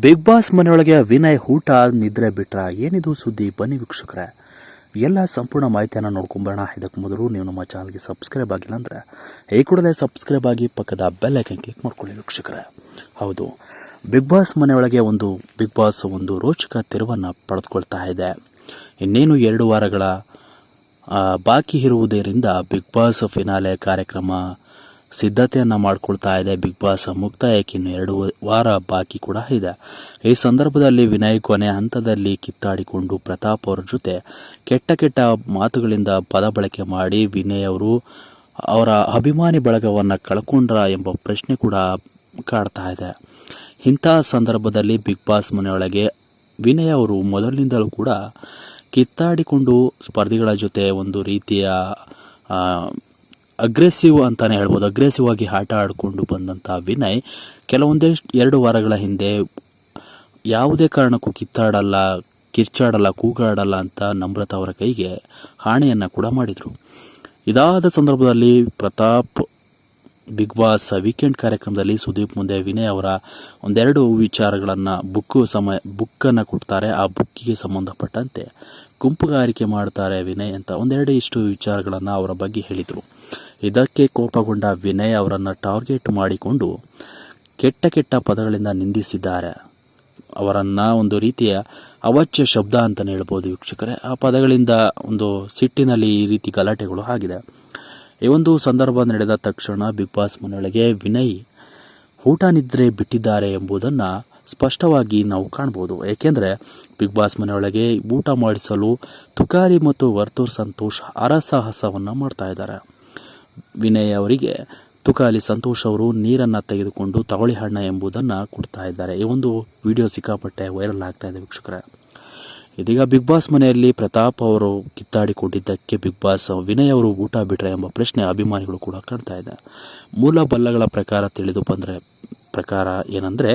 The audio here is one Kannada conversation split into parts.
ಬಿಗ್ ಬಾಸ್ ಮನೆಯೊಳಗೆ ವಿನಯ್ ಊಟ ನಿದ್ರೆ ಬಿಟ್ರ ಏನಿದು ಸುದ್ದಿ? ಬನ್ನಿ ವೀಕ್ಷಕರೇ, ಎಲ್ಲ ಸಂಪೂರ್ಣ ಮಾಹಿತಿಯನ್ನು ನೋಡ್ಕೊಂಬರೋಣ. ಇದಕ್ಕೆ ಮೊದಲು ನೀವು ನಮ್ಮ ಚಾನಲ್ಗೆ ಸಬ್ಸ್ಕ್ರೈಬ್ ಆಗಿಲ್ಲ ಅಂದರೆ ಈ ಕೂಡಲೇ ಸಬ್ಸ್ಕ್ರೈಬ್ ಆಗಿ ಪಕ್ಕದ ಬೆಲ್ ಐಕನ್ ಕ್ಲಿಕ್ ಮಾಡ್ಕೊಳ್ಳಿ ವೀಕ್ಷಕರೇ. ಹೌದು, ಬಿಗ್ ಬಾಸ್ ಮನೆಯೊಳಗೆ ಬಿಗ್ ಬಾಸ್ ಒಂದು ರೋಚಕ ತಿರುವನ್ನು ಪಡೆದುಕೊಳ್ತಾ ಇದೆ. ಇನ್ನೇನು 2 ವಾರಗಳ ಬಾಕಿ ಇರುವುದರಿಂದ ಬಿಗ್ ಬಾಸ್ ಫಿನಾಲೆ ಕಾರ್ಯಕ್ರಮ ಸಿದ್ಧತೆಯನ್ನು ಮಾಡಿಕೊಳ್ತಾ ಇದೆ. ಬಿಗ್ ಬಾಸ್ ಮುಕ್ತಾಯಕ್ಕೆ ಇನ್ನು 2 ವಾರ ಬಾಕಿ ಕೂಡ ಇದೆ. ಈ ಸಂದರ್ಭದಲ್ಲಿ ವಿನಯ್ ಕೊನೆ ಹಂತದಲ್ಲಿ ಕಿತ್ತಾಡಿಕೊಂಡು ಪ್ರತಾಪ್ ಅವರ ಜೊತೆ ಕೆಟ್ಟ ಮಾತುಗಳಿಂದ ಪದ ಬಳಕೆ ಮಾಡಿ ವಿನಯ್ ಅವರು ಅವರ ಅಭಿಮಾನಿ ಬಳಗವನ್ನು ಕಳ್ಕೊಂಡ್ರ ಎಂಬ ಪ್ರಶ್ನೆ ಕೂಡ ಕಾಡ್ತಾ ಇದೆ. ಇಂಥ ಸಂದರ್ಭದಲ್ಲಿ ಬಿಗ್ ಬಾಸ್ ಮನೆಯೊಳಗೆ ವಿನಯ್ ಅವರು ಮೊದಲಿನಿಂದಲೂ ಕೂಡ ಕಿತ್ತಾಡಿಕೊಂಡು ಸ್ಪರ್ಧಿಗಳ ಜೊತೆ ಒಂದು ರೀತಿಯ ಅಗ್ರೆಸಿವ್ ಅಂತಲೇ ಹೇಳ್ಬೋದು, ಅಗ್ರೆಸಿವ್ ಆಗಿ ಆಟ ಆಡಿಕೊಂಡು ಬಂದಂಥ ವಿನಯ್ ಕೆಲವೊಂದಿಷ್ಟು 2 ವಾರಗಳ ಹಿಂದೆ ಯಾವುದೇ ಕಾರಣಕ್ಕೂ ಕಿರ್ಚಾಡಲ್ಲ, ಕೂಗಾಡಲ್ಲ ಅಂತ ನಮ್ರತಾ ಅವರ ಕೈಗೆ ಹಾಣೆಯನ್ನು ಕೂಡ ಮಾಡಿದರು. ಇದಾದ ಸಂದರ್ಭದಲ್ಲಿ ಪ್ರತಾಪ್ ಬಿಗ್ ಬಾಸ್ ವೀಕೆಂಡ್ ಕಾರ್ಯಕ್ರಮದಲ್ಲಿ ಸುದೀಪ್ ಮುಂದೆ ವಿನಯ್ ಅವರ 2 ವಿಚಾರಗಳನ್ನು ಬುಕ್ಕನ್ನು ಕೊಡ್ತಾರೆ. ಆ ಬುಕ್ಕಿಗೆ ಸಂಬಂಧಪಟ್ಟಂತೆ ಗುಂಪುಗಾರಿಕೆ ಮಾಡ್ತಾರೆ ವಿನಯ್ ಅಂತ 2 ಇಷ್ಟು ವಿಚಾರಗಳನ್ನು ಅವರ ಬಗ್ಗೆ ಹೇಳಿದರು. ಇದಕ್ಕೆ ಕೋಪಗೊಂಡ ವಿನಯ್ ಅವರನ್ನು ಟಾರ್ಗೆಟ್ ಮಾಡಿಕೊಂಡು ಕೆಟ್ಟ ಪದಗಳಿಂದ ನಿಂದಿಸಿದ್ದಾರೆ. ಅವರನ್ನು ಒಂದು ರೀತಿಯ ಅವಾಚ್ಯ ಶಬ್ದ ಅಂತಲೇ ಹೇಳ್ಬೋದು ವೀಕ್ಷಕರೇ. ಆ ಪದಗಳಿಂದ ಒಂದು ಸಿಟ್ಟಿನಲ್ಲಿ ಈ ರೀತಿ ಗಲಾಟೆಗಳು ಆಗಿದೆ. ಈ ಒಂದು ಸಂದರ್ಭ ನಡೆದ ತಕ್ಷಣ ಬಿಗ್ ಬಾಸ್ ಮನೆಯೊಳಗೆ ವಿನಯ್ ಊಟ ನಿದ್ರೆ ಬಿಟ್ಟಿದ್ದಾರೆ ಎಂಬುದನ್ನು ಸ್ಪಷ್ಟವಾಗಿ ನಾವು ಕಾಣ್ಬೋದು. ಏಕೆಂದರೆ ಬಿಗ್ ಬಾಸ್ ಮನೆಯೊಳಗೆ ಊಟ ಮಾಡಿಸಲು ತುಕಾಲಿ ಮತ್ತು ವರ್ತೂರ್ ಸಂತೋಷ್ ಹರಸಾಹಸವನ್ನು ಮಾಡ್ತಾ ಇದ್ದಾರೆ. ವಿನಯ್ ಅವರಿಗೆ ತುಕಾಲಿ ಸಂತೋಷ್ ಅವರು ನೀರನ್ನು ತೆಗೆದುಕೊಂಡು ತವಳಿ ಹಣ್ಣ ಎಂಬುದನ್ನು ಕೊಡ್ತಾ ಇದ್ದಾರೆ. ಈ ಒಂದು ವಿಡಿಯೋ ಸಿಕ್ಕಾಪಟ್ಟೆ ವೈರಲ್ ಆಗ್ತಾ ಇದೆ ವೀಕ್ಷಕರೇ. ಇದೀಗ ಬಿಗ್ ಬಾಸ್ ಮನೆಯಲ್ಲಿ ಪ್ರತಾಪ್ ಅವರು ಕಿತ್ತಾಡಿಕೊಂಡಿದ್ದಕ್ಕೆ ಬಿಗ್ ಬಾಸ್ ವಿನಯ್ ಅವರು ಊಟ ಬಿಟ್ರೆ ಎಂಬ ಪ್ರಶ್ನೆ ಅಭಿಮಾನಿಗಳು ಕೂಡ ಕಾಣ್ತಾ ಇದೆ. ಮೂಲ ಬಲ್ಲಗಳ ಪ್ರಕಾರ ತಿಳಿದು ಬಂದರೆ ಏನಂದರೆ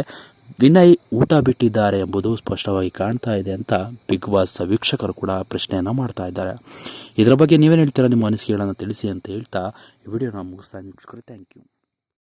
ವಿನಯ್ ಊಟ ಬಿಟ್ಟಿದ್ದಾರೆ ಎಂಬುದು ಸ್ಪಷ್ಟವಾಗಿ ಕಾಣ್ತಾ ಇದೆ ಅಂತ ಬಿಗ್ ಬಾಸ್ ವೀಕ್ಷಕರು ಕೂಡ ಪ್ರಶ್ನೆಯನ್ನು ಮಾಡ್ತಾ ಇದ್ದಾರೆ. ಇದರ ಬಗ್ಗೆ ನೀವೇನು ಹೇಳ್ತೀರಾ? ನಿಮ್ಮ ಅನಿಸಿಕೆಗಳನ್ನು ತಿಳಿಸಿ ಅಂತ ಹೇಳ್ತಾ ಈ ವಿಡಿಯೋನ ಮುಗಿಸ್ತಾ ಇದ್ದೀನಿ ವೀಕ್ಷಕರೇ. Thank you.